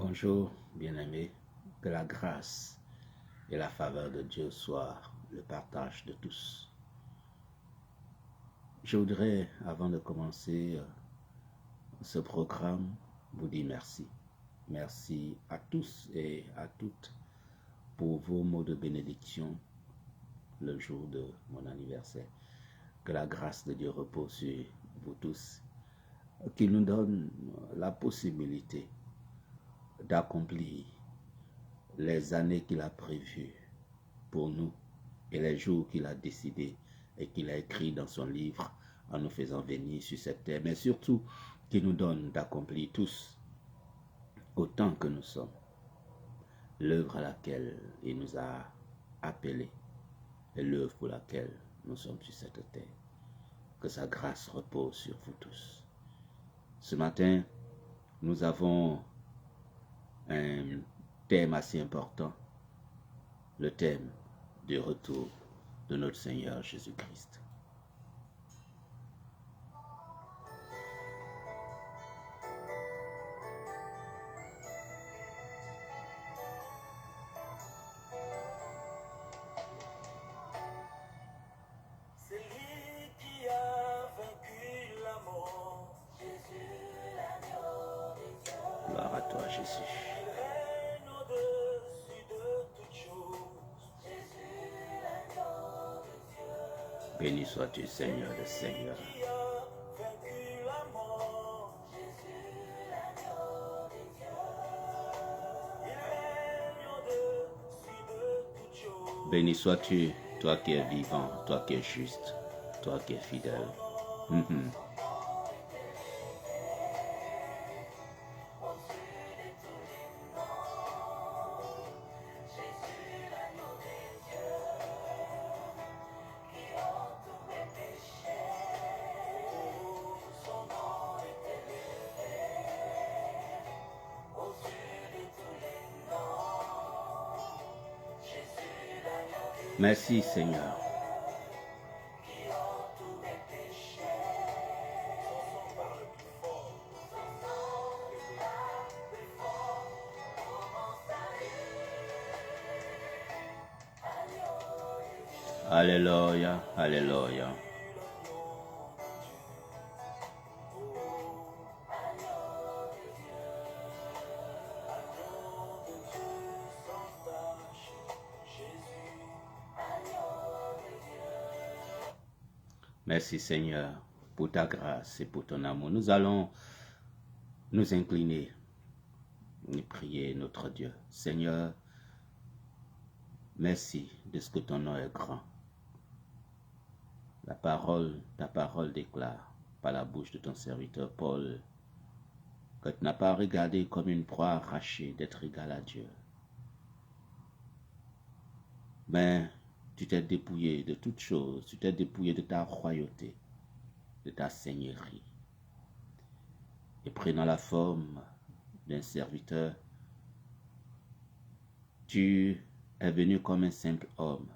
Bonjour, bien-aimés, que la grâce et la faveur de Dieu soient le partage de tous. Je voudrais, avant de commencer ce programme, vous dire merci. Merci à tous et à toutes pour vos mots de bénédiction le jour de mon anniversaire. Que la grâce de Dieu repose sur vous tous, qu'il nous donne la possibilité d'accomplir les années qu'il a prévues pour nous et les jours qu'il a décidé et qu'il a écrit dans son livre en nous faisant venir sur cette terre, mais surtout qu'il nous donne d'accomplir tous, autant que nous sommes, l'œuvre à laquelle il nous a appelés et l'œuvre pour laquelle nous sommes sur cette terre. Que sa grâce repose sur vous tous. Ce matin, nous avons un thème assez important, le thème du retour de notre Seigneur Jésus-Christ. Gloire à toi, Jésus. Béni sois-tu, Seigneur des Seigneurs. Béni sois-tu, toi qui es vivant, toi qui es juste, toi qui es fidèle. Merci, Seigneur. Alléluia, alléluia. Merci Seigneur pour ta grâce et pour ton amour. Nous allons nous incliner et prier notre Dieu. Seigneur, merci de ce que ton nom est grand. Ta parole déclare par la bouche de ton serviteur Paul que tu n'as pas regardé comme une proie arrachée d'être égal à Dieu. Mais tu t'es dépouillé de toutes choses, tu t'es dépouillé de ta royauté, de ta seigneurie. Et prenant la forme d'un serviteur, tu es venu comme un simple homme.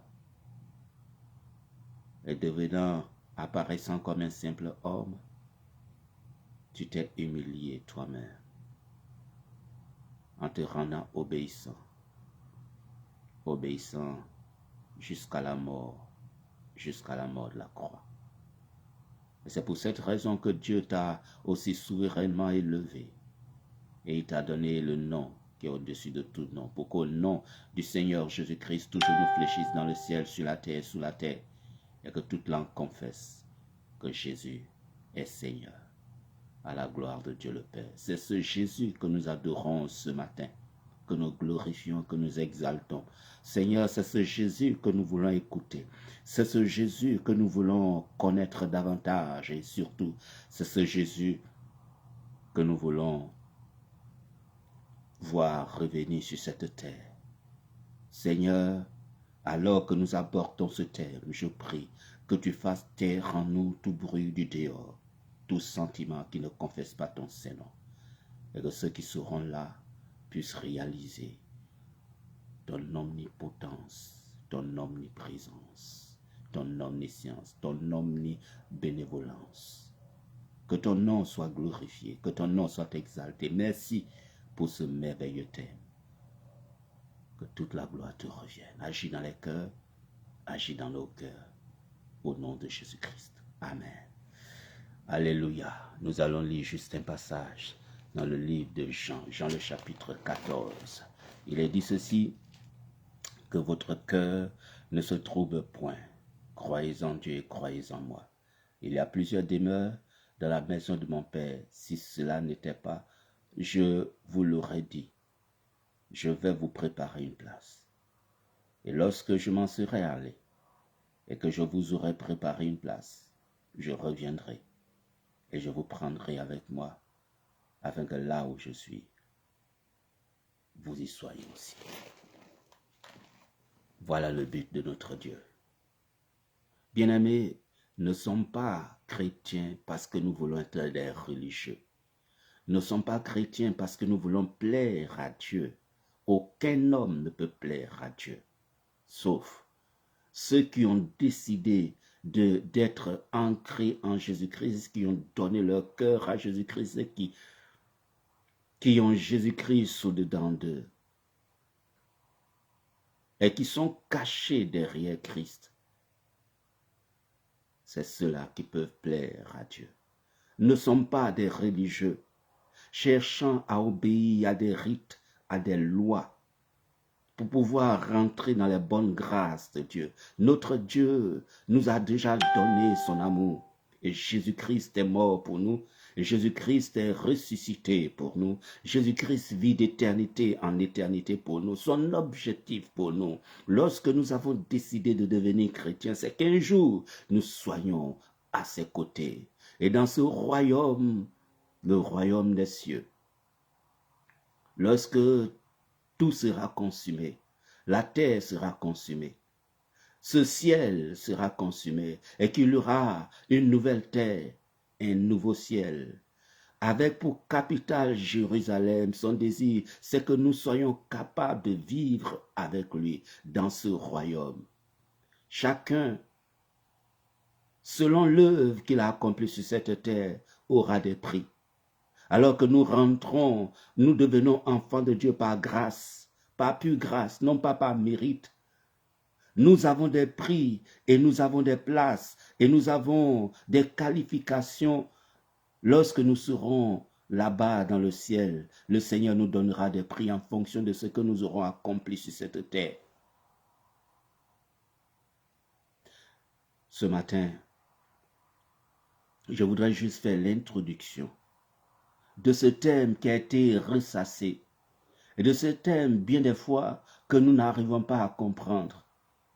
Et devenant, apparaissant comme un simple homme, tu t'es humilié toi-même en te rendant obéissant jusqu'à la mort de la croix. Et c'est pour cette raison que Dieu t'a aussi souverainement élevé et il t'a donné le nom qui est au-dessus de tout nom, pour qu'au nom du Seigneur Jésus-Christ, tout genou fléchisse dans le ciel, sur la terre, sous la terre, et que toute langue confesse que Jésus est Seigneur, à la gloire de Dieu le Père. C'est ce Jésus que nous adorons ce matin, que nous glorifions, que nous exaltons. Seigneur, c'est ce Jésus que nous voulons écouter. C'est ce Jésus que nous voulons connaître davantage et surtout, c'est ce Jésus que nous voulons voir revenir sur cette terre. Seigneur, alors que nous abordons ce terme, je prie que tu fasses taire en nous tout bruit du dehors, tout sentiment qui ne confesse pas ton Saint-Nom, et que ceux qui seront là puissent réaliser ton omnipotence, ton omniprésence, ton omniscience, ton omnibénévolence. Que ton nom soit glorifié, que ton nom soit exalté. Merci pour ce merveilleux thème. Que toute la gloire te revienne. Agis dans les cœurs, agis dans nos cœurs. Au nom de Jésus-Christ. Amen. Alléluia. Nous allons lire juste un passage dans le livre de Jean, Jean le chapitre 14. Il est dit ceci, que votre cœur ne se trouble point. Croyez en Dieu et croyez en moi. Il y a plusieurs demeures dans la maison de mon Père. Si cela n'était pas, je vous l'aurais dit. Je vais vous préparer une place. Et lorsque je m'en serai allé, et que je vous aurai préparé une place, je reviendrai, et je vous prendrai avec moi, afin que là où je suis, vous y soyez aussi. Voilà le but de notre Dieu. Bien-aimés, ne sommes pas chrétiens parce que nous voulons être des religieux. Nous ne sommes pas chrétiens parce que nous voulons plaire à Dieu. Aucun homme ne peut plaire à Dieu, sauf ceux qui ont décidé d'être ancrés en Jésus-Christ, qui ont donné leur cœur à Jésus-Christ et qui ont Jésus-Christ au-dedans d'eux et qui sont cachés derrière Christ. C'est ceux-là qui peuvent plaire à Dieu. Nous ne sommes pas des religieux cherchant à obéir à des rites, à des lois, pour pouvoir rentrer dans les bonnes grâces de Dieu. Notre Dieu nous a déjà donné son amour. Et Jésus-Christ est mort pour nous. Et Jésus-Christ est ressuscité pour nous. Jésus-Christ vit d'éternité en éternité pour nous. Son objectif pour nous, lorsque nous avons décidé de devenir chrétiens, c'est qu'un jour, nous soyons à ses côtés. Et dans ce royaume, le royaume des cieux, lorsque tout sera consumé, la terre sera consumée, ce ciel sera consumé et qu'il y aura une nouvelle terre, un nouveau ciel, avec pour capitale Jérusalem. Son désir, c'est que nous soyons capables de vivre avec lui dans ce royaume. Chacun, selon l'œuvre qu'il a accomplie sur cette terre, aura des prix. Alors que nous rentrons, nous devenons enfants de Dieu par grâce, par pure grâce, non pas par mérite. Nous avons des prix et nous avons des places et nous avons des qualifications. Lorsque nous serons là-bas dans le ciel, le Seigneur nous donnera des prix en fonction de ce que nous aurons accompli sur cette terre. Ce matin, je voudrais juste faire l'introduction de ce thème qui a été ressassé et de ce thème bien des fois que nous n'arrivons pas à comprendre,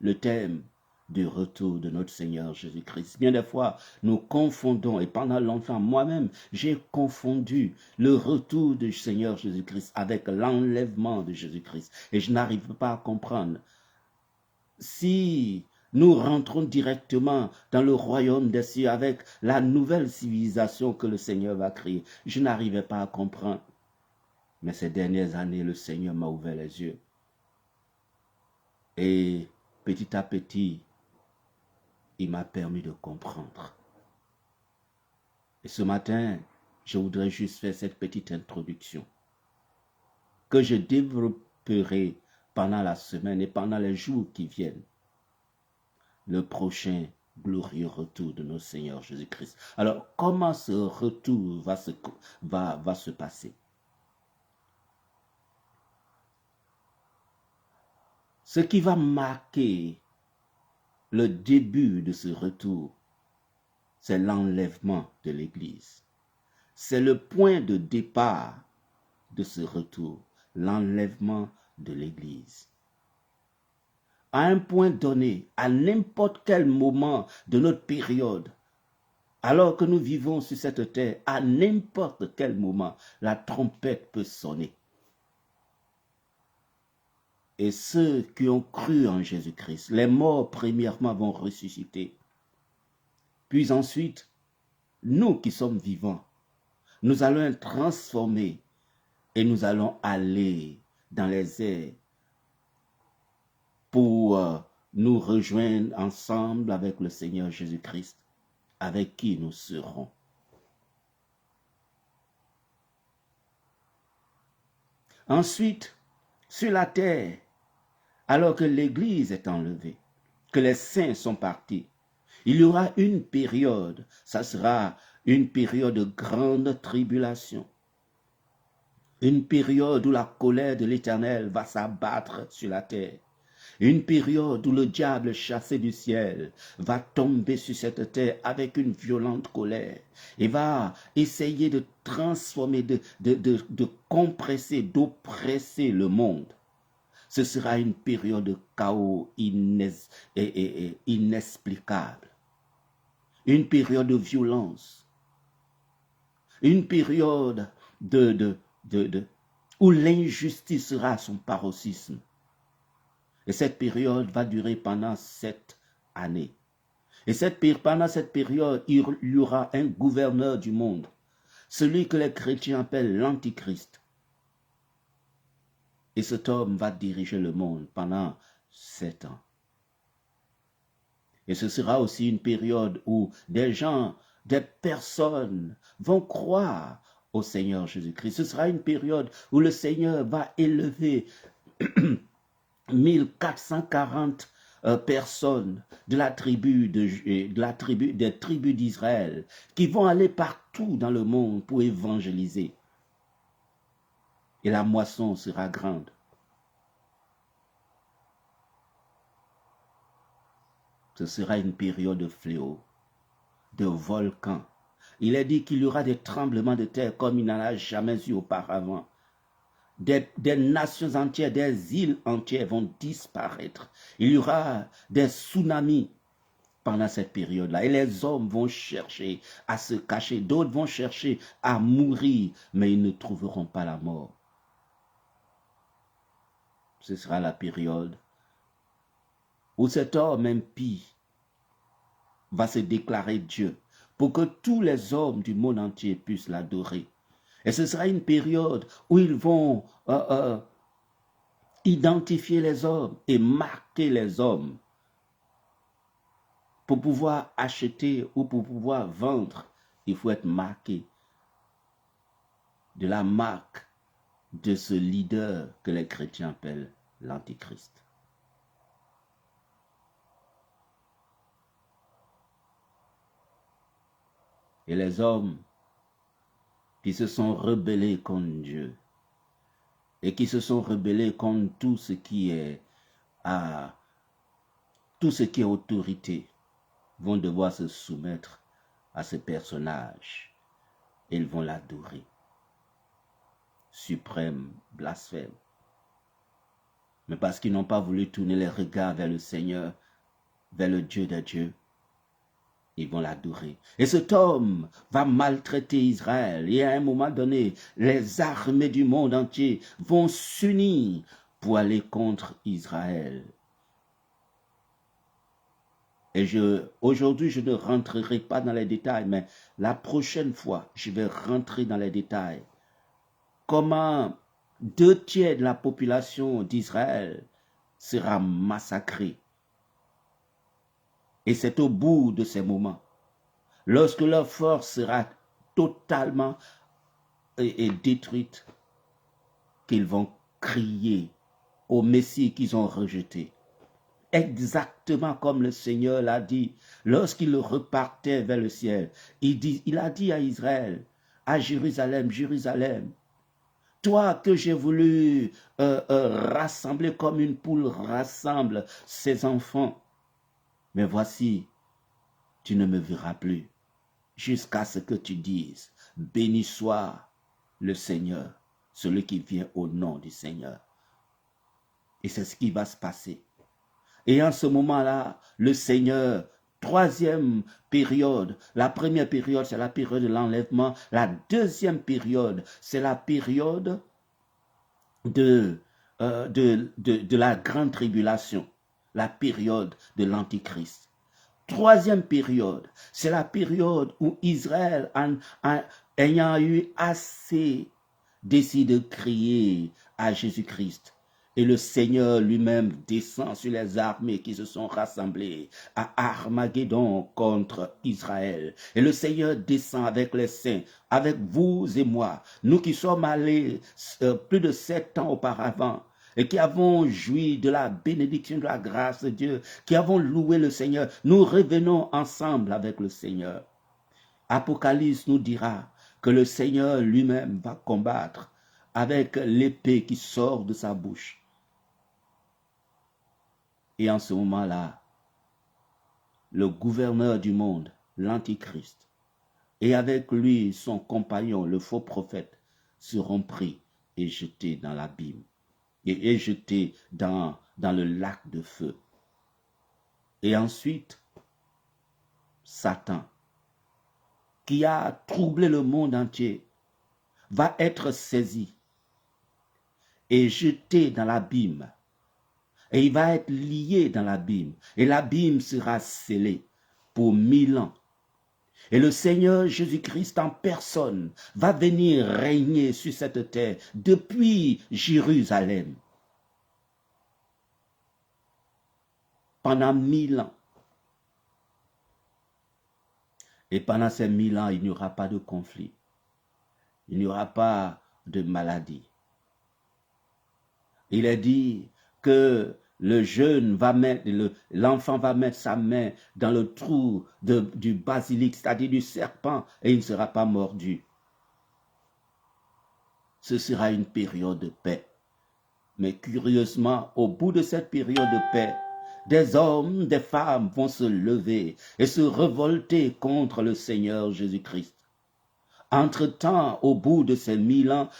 le thème du retour de notre Seigneur Jésus-Christ. Bien des fois, nous confondons, et pendant longtemps, moi-même, j'ai confondu le retour du Seigneur Jésus-Christ avec l'enlèvement de Jésus-Christ. Et je n'arrive pas à comprendre. Si nous rentrons directement dans le royaume des cieux avec la nouvelle civilisation que le Seigneur va créer, je n'arrivais pas à comprendre. Mais ces dernières années, le Seigneur m'a ouvert les yeux. Et petit à petit, il m'a permis de comprendre. Et ce matin, je voudrais juste faire cette petite introduction que je développerai pendant la semaine et pendant les jours qui viennent. Le prochain glorieux retour de notre Seigneur Jésus-Christ. Alors, comment ce retour va se passer? Ce qui va marquer le début de ce retour, c'est l'enlèvement de l'Église. C'est le point de départ de ce retour, l'enlèvement de l'Église. À un point donné, à n'importe quel moment de notre période, alors que nous vivons sur cette terre, à n'importe quel moment, la trompette peut sonner. Et ceux qui ont cru en Jésus-Christ, les morts premièrement vont ressusciter. Puis ensuite, nous qui sommes vivants, nous allons être transformés et nous allons aller dans les airs pour nous rejoindre ensemble avec le Seigneur Jésus-Christ, avec qui nous serons. Ensuite, sur la terre, alors que l'Église est enlevée, que les saints sont partis, il y aura une période, ça sera une période de grande tribulation. Une période où la colère de l'Éternel va s'abattre sur la terre. Une période où le diable chassé du ciel va tomber sur cette terre avec une violente colère et va essayer de transformer, de compresser, d'oppresser le monde. Ce sera une période de chaos inexplicable. Une période de violence. Une période où l'injustice sera à son paroxysme. Et cette période va durer pendant 7 années. Et pendant cette période, il y aura un gouverneur du monde, celui que les chrétiens appellent l'Antichrist. Et cet homme va diriger le monde pendant 7 ans. Et ce sera aussi une période où des gens, des personnes vont croire au Seigneur Jésus-Christ. Ce sera une période où le Seigneur va élever 1440 personnes des tribus d'Israël qui vont aller partout dans le monde pour évangéliser. Et la moisson sera grande. Ce sera une période de fléau, de volcans. Il est dit qu'il y aura des tremblements de terre comme il n'en a jamais eu auparavant. Des nations entières, des îles entières vont disparaître. Il y aura des tsunamis pendant cette période-là. Et les hommes vont chercher à se cacher. D'autres vont chercher à mourir, mais ils ne trouveront pas la mort. Ce sera la période où cet homme impie va se déclarer Dieu pour que tous les hommes du monde entier puissent l'adorer. Et ce sera une période où ils vont identifier les hommes et marquer les hommes pour pouvoir acheter ou pour pouvoir vendre. Il faut être marqué de la marque de ce leader que les chrétiens appellent l'Antichrist. Et les hommes qui se sont rebellés contre Dieu et qui se sont rebellés contre tout ce qui est autorité vont devoir se soumettre à ce personnage et ils vont l'adorer. Suprême blasphème. Mais parce qu'ils n'ont pas voulu tourner les regards vers le Seigneur, vers le Dieu des dieux, ils vont l'adorer. Et cet homme va maltraiter Israël. Et à un moment donné, les armées du monde entier vont s'unir pour aller contre Israël. Et aujourd'hui, je ne rentrerai pas dans les détails, mais la prochaine fois, je vais rentrer dans les détails. Comment 2/3 de la population d'Israël sera massacrée. Et c'est au bout de ces moments, lorsque leur force sera totalement détruite, qu'ils vont crier au Messie qu'ils ont rejeté. Exactement comme le Seigneur l'a dit, lorsqu'il repartait vers le ciel, il a dit à Israël, à Jérusalem, Jérusalem, toi que j'ai voulu rassembler comme une poule rassemble ses enfants, mais voici, tu ne me verras plus jusqu'à ce que tu dises, béni soit le Seigneur, celui qui vient au nom du Seigneur. Et c'est ce qui va se passer. Et en ce moment-là, le Seigneur, troisième période, la première période, c'est la période de l'enlèvement. La deuxième période, c'est la période de la grande tribulation, la période de l'Antichrist. Troisième période, c'est la période où Israël, ayant eu assez, décide de crier à Jésus-Christ Et le Seigneur lui-même descend sur les armées qui se sont rassemblées à Armageddon contre Israël. Et le Seigneur descend avec les saints, avec vous et moi, nous qui sommes allés plus de 7 ans auparavant, et qui avons joui de la bénédiction, de la grâce de Dieu, qui avons loué le Seigneur. Nous revenons ensemble avec le Seigneur. Apocalypse nous dira que le Seigneur lui-même va combattre avec l'épée qui sort de sa bouche. Et en ce moment-là, le gouverneur du monde, l'Antichrist, et avec lui son compagnon, le faux prophète, seront pris et jetés dans l'abîme, et jetés dans le lac de feu. Et ensuite, Satan, qui a troublé le monde entier, va être saisi et jeté dans l'abîme. Et il va être lié dans l'abîme. Et l'abîme sera scellé pour 1000 ans. Et le Seigneur Jésus-Christ en personne va venir régner sur cette terre depuis Jérusalem. Pendant 1000 ans. Et pendant ces 1000 ans, il n'y aura pas de conflit. Il n'y aura pas de maladie. Il est dit que le jeune va mettre, l'enfant va mettre sa main dans le trou du basilic, c'est-à-dire du serpent, et il ne sera pas mordu. Ce sera une période de paix. Mais curieusement, au bout de cette période de paix, des hommes, des femmes vont se lever et se révolter contre le Seigneur Jésus-Christ. Entre-temps, au bout de ces 1000 ans,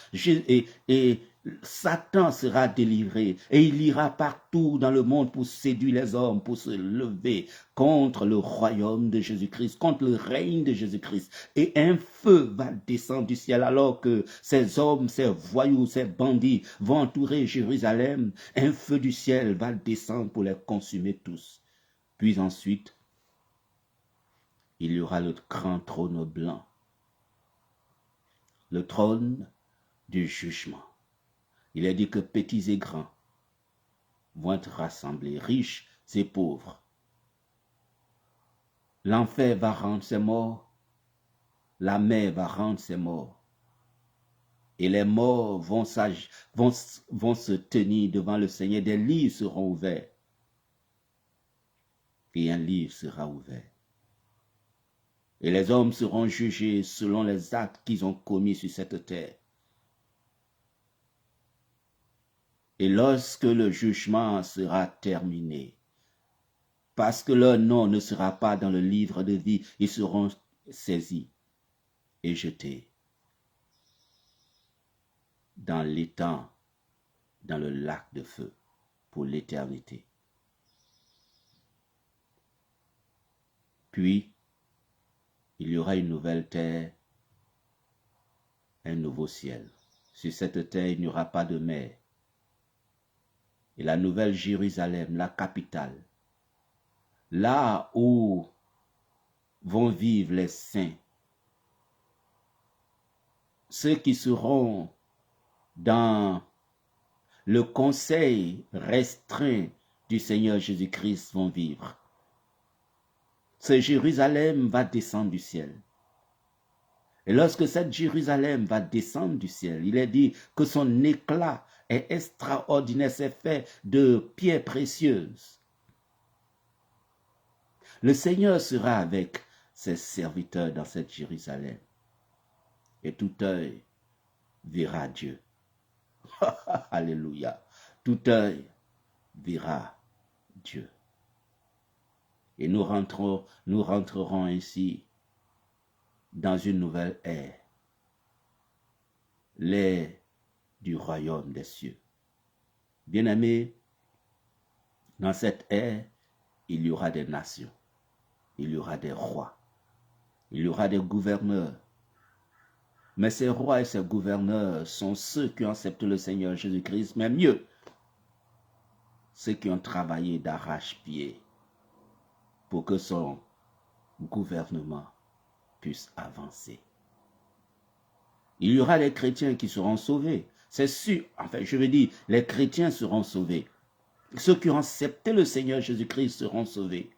Satan sera délivré et il ira partout dans le monde pour séduire les hommes, pour se lever contre le royaume de Jésus-Christ, contre le règne de Jésus-Christ. Et un feu va descendre du ciel alors que ces hommes, ces voyous, ces bandits vont entourer Jérusalem. Un feu du ciel va descendre pour les consumer tous. Puis ensuite, il y aura le grand trône blanc, le trône du jugement. Il est dit que petits et grands vont être rassemblés, riches et pauvres. L'enfer va rendre ses morts, la mer va rendre ses morts. Et les morts vont se tenir devant le Seigneur. Des livres seront ouverts. Et un livre sera ouvert. Et les hommes seront jugés selon les actes qu'ils ont commis sur cette terre. Et lorsque le jugement sera terminé, parce que leur nom ne sera pas dans le livre de vie, ils seront saisis et jetés dans l'étang, dans le lac de feu, pour l'éternité. Puis, il y aura une nouvelle terre, un nouveau ciel. Sur cette terre, il n'y aura pas de mer. Et la nouvelle Jérusalem, la capitale, là où vont vivre les saints, ceux qui seront dans le conseil restreint du Seigneur Jésus-Christ vont vivre. Ce Jérusalem va descendre du ciel. Et lorsque cette Jérusalem va descendre du ciel, il est dit que son éclat est extraordinaire, c'est fait de pierres précieuses. Le Seigneur sera avec ses serviteurs dans cette Jérusalem. Et tout œil verra Dieu. Alléluia. Tout œil verra Dieu. Et nous rentrerons ainsi dans une nouvelle ère, l'ère du royaume des cieux. Bien-aimés, dans cette ère, il y aura des nations, il y aura des rois, il y aura des gouverneurs. Mais ces rois et ces gouverneurs sont ceux qui ont accepté le Seigneur Jésus-Christ, mais mieux, ceux qui ont travaillé d'arrache-pied pour que son gouvernement puisse avancer. Il y aura des chrétiens qui seront sauvés, C'est sûr, enfin je veux dire, les chrétiens seront sauvés. Ceux qui ont accepté le Seigneur Jésus-Christ seront sauvés.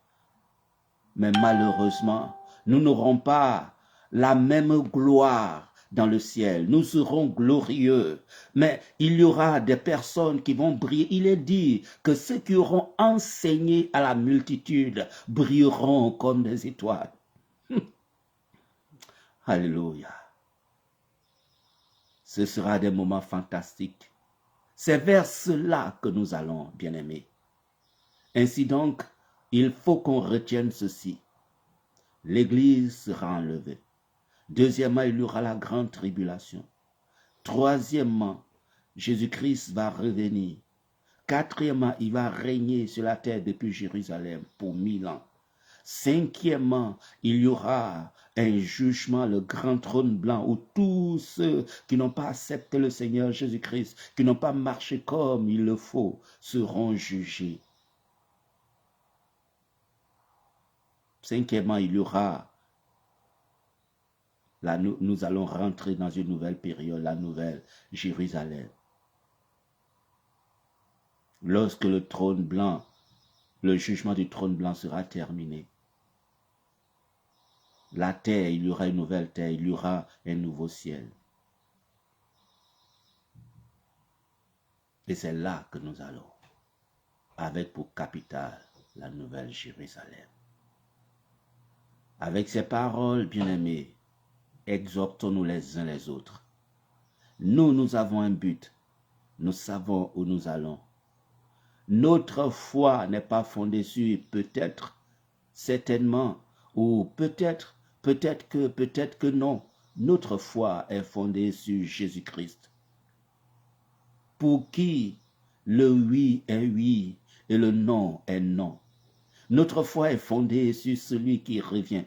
Mais malheureusement, nous n'aurons pas la même gloire dans le ciel. Nous serons glorieux, mais il y aura des personnes qui vont briller. Il est dit que ceux qui auront enseigné à la multitude brilleront comme des étoiles. Alléluia. Ce sera des moments fantastiques. C'est vers cela que nous allons, bien-aimés. Ainsi donc, il faut qu'on retienne ceci. L'Église sera enlevée. Deuxièmement, il y aura la grande tribulation. Troisièmement, Jésus-Christ va revenir. Quatrièmement, il va régner sur la terre depuis Jérusalem pour 1000 ans. Cinquièmement, il y aura un jugement, le grand trône blanc, où tous ceux qui n'ont pas accepté le Seigneur Jésus-Christ, qui n'ont pas marché comme il le faut, seront jugés. Cinquièmement, il y aura, là, nous allons rentrer dans une nouvelle période, la nouvelle Jérusalem. Lorsque le trône blanc, le jugement du trône blanc sera terminé, la terre, il y aura une nouvelle terre, il y aura un nouveau ciel. Et c'est là que nous allons, avec pour capitale la nouvelle Jérusalem. Avec ces paroles, bien-aimés, exhortons-nous les uns les autres. Nous avons un but. Nous savons où nous allons. Notre foi n'est pas fondée sur peut-être, certainement, ou peut-être que non. Notre foi est fondée sur Jésus-Christ. Pour qui le oui est oui et le non est non. Notre foi est fondée sur celui qui revient.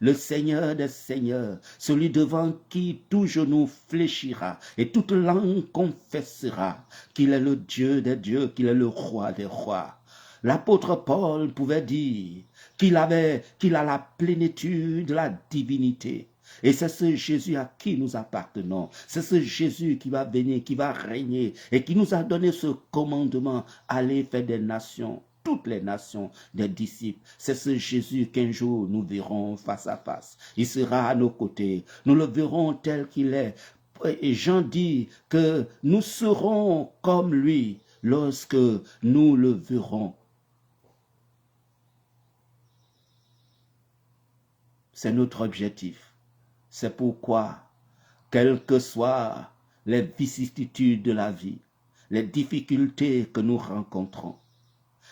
Le Seigneur des Seigneurs, celui devant qui tout genou fléchira et toute langue confessera qu'il est le Dieu des dieux, qu'il est le roi des rois. L'apôtre Paul pouvait dire qu'il a la plénitude de la divinité. Et c'est ce Jésus à qui nous appartenons. C'est ce Jésus qui va venir, qui va régner et qui nous a donné ce commandement, aller faire des nations, toutes les nations des disciples. C'est ce Jésus qu'un jour nous verrons face à face. Il sera à nos côtés. Nous le verrons tel qu'il est. Et Jean dit que nous serons comme lui lorsque nous le verrons. C'est notre objectif. C'est pourquoi, quelles que soient les vicissitudes de la vie, les difficultés que nous rencontrons,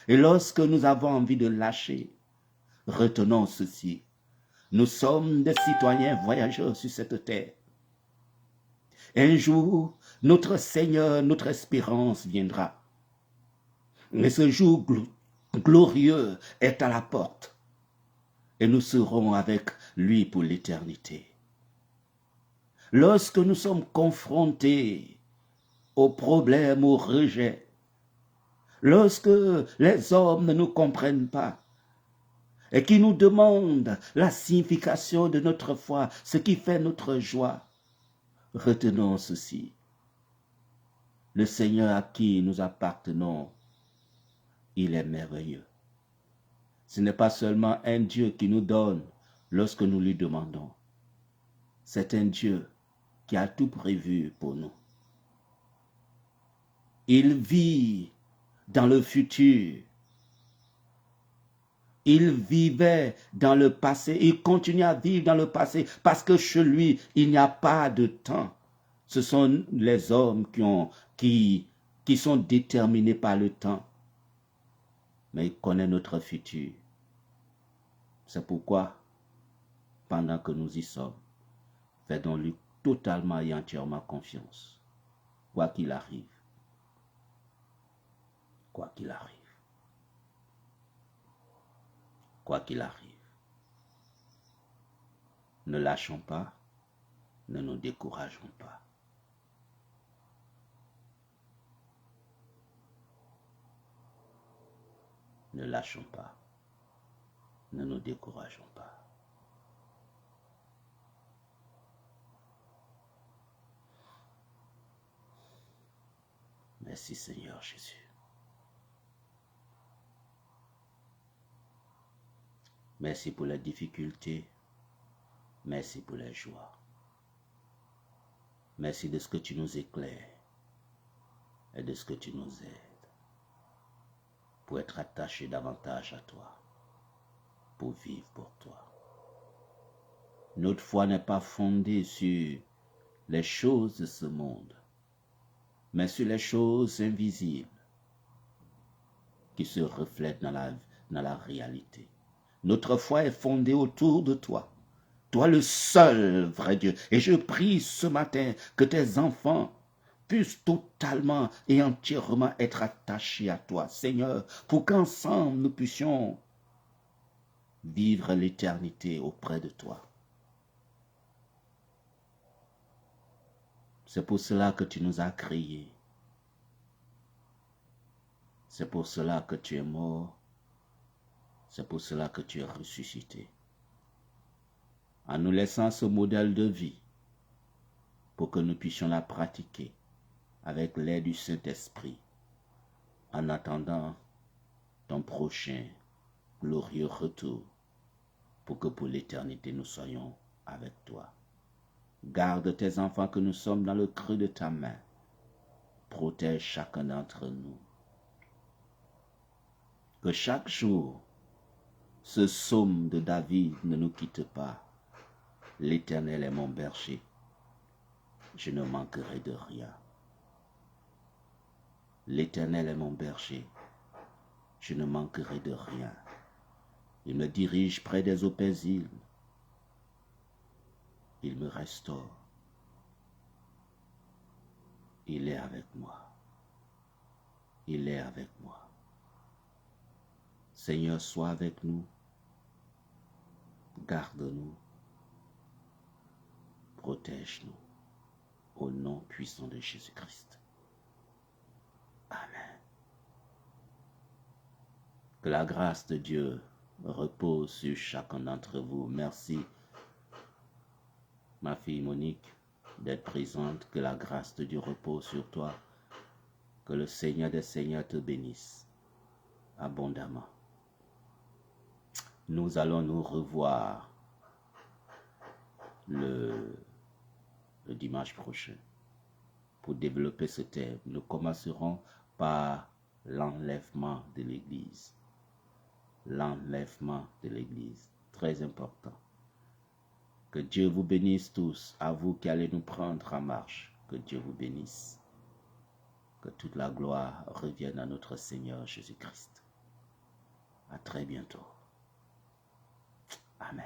et lorsque nous avons envie de lâcher, retenons ceci. Nous sommes des citoyens voyageurs sur cette terre. Un jour, notre Seigneur, notre espérance viendra. Mais ce jour glorieux est à la porte. Et nous serons avec lui pour l'éternité. Lorsque nous sommes confrontés aux problèmes, aux rejets, lorsque les hommes ne nous comprennent pas et qui nous demandent la signification de notre foi, ce qui fait notre joie, retenons ceci. Le Seigneur à qui nous appartenons, il est merveilleux. Ce n'est pas seulement un Dieu qui nous donne lorsque nous lui demandons. C'est un Dieu qui a tout prévu pour nous. Il vit dans le futur. Il vivait dans le passé. Il continue à vivre dans le passé parce que chez lui, il n'y a pas de temps. Ce sont les hommes qui sont déterminés par le temps. Mais il connaît notre futur. C'est pourquoi, pendant que nous y sommes, faisons-lui totalement et entièrement confiance. Quoi qu'il arrive. Quoi qu'il arrive. Quoi qu'il arrive. Ne lâchons pas, ne nous décourageons pas. Ne lâchons pas, ne nous décourageons pas. Merci Seigneur Jésus. Merci pour les difficultés. Merci pour les joies. Merci de ce que tu nous éclaires et de ce que tu nous aides pour être attachés davantage à toi, pour vivre pour toi. Notre foi n'est pas fondée sur les choses de ce monde, mais sur les choses invisibles qui se reflètent dans la réalité. Notre foi est fondée autour de toi, toi le seul vrai Dieu. Et je prie ce matin que tes enfants puissent totalement et entièrement être attachés à toi, Seigneur, pour qu'ensemble nous puissions vivre l'éternité auprès de toi. C'est pour cela que tu nous as créés. C'est pour cela que tu es mort. C'est pour cela que tu es ressuscité. En nous laissant ce modèle de vie pour que nous puissions la pratiquer avec l'aide du Saint-Esprit en attendant ton prochain glorieux retour pour que pour l'éternité nous soyons avec toi. Garde tes enfants que nous sommes dans le creux de ta main. Protège chacun d'entre nous. Que chaque jour, ce psaume de David ne nous quitte pas. L'Éternel est mon berger. Je ne manquerai de rien. L'Éternel est mon berger. Je ne manquerai de rien. Il me dirige près des eaux paisibles. Il me restaure. Il est avec moi. Il est avec moi. Seigneur, sois avec nous. Garde-nous. Protège-nous. Au nom puissant de Jésus-Christ. Amen. Que la grâce de Dieu repose sur chacun d'entre vous. Merci, ma fille Monique, d'être présente. Que la grâce de Dieu repose sur toi. Que le Seigneur des Seigneurs te bénisse abondamment. Nous allons nous revoir le dimanche prochain pour développer ce thème. Nous commencerons par l'enlèvement de l'Église. L'enlèvement de l'Église, très important. Que Dieu vous bénisse tous, à vous qui allez nous prendre en marche. Que Dieu vous bénisse. Que toute la gloire revienne à notre Seigneur Jésus-Christ. À très bientôt. Amen.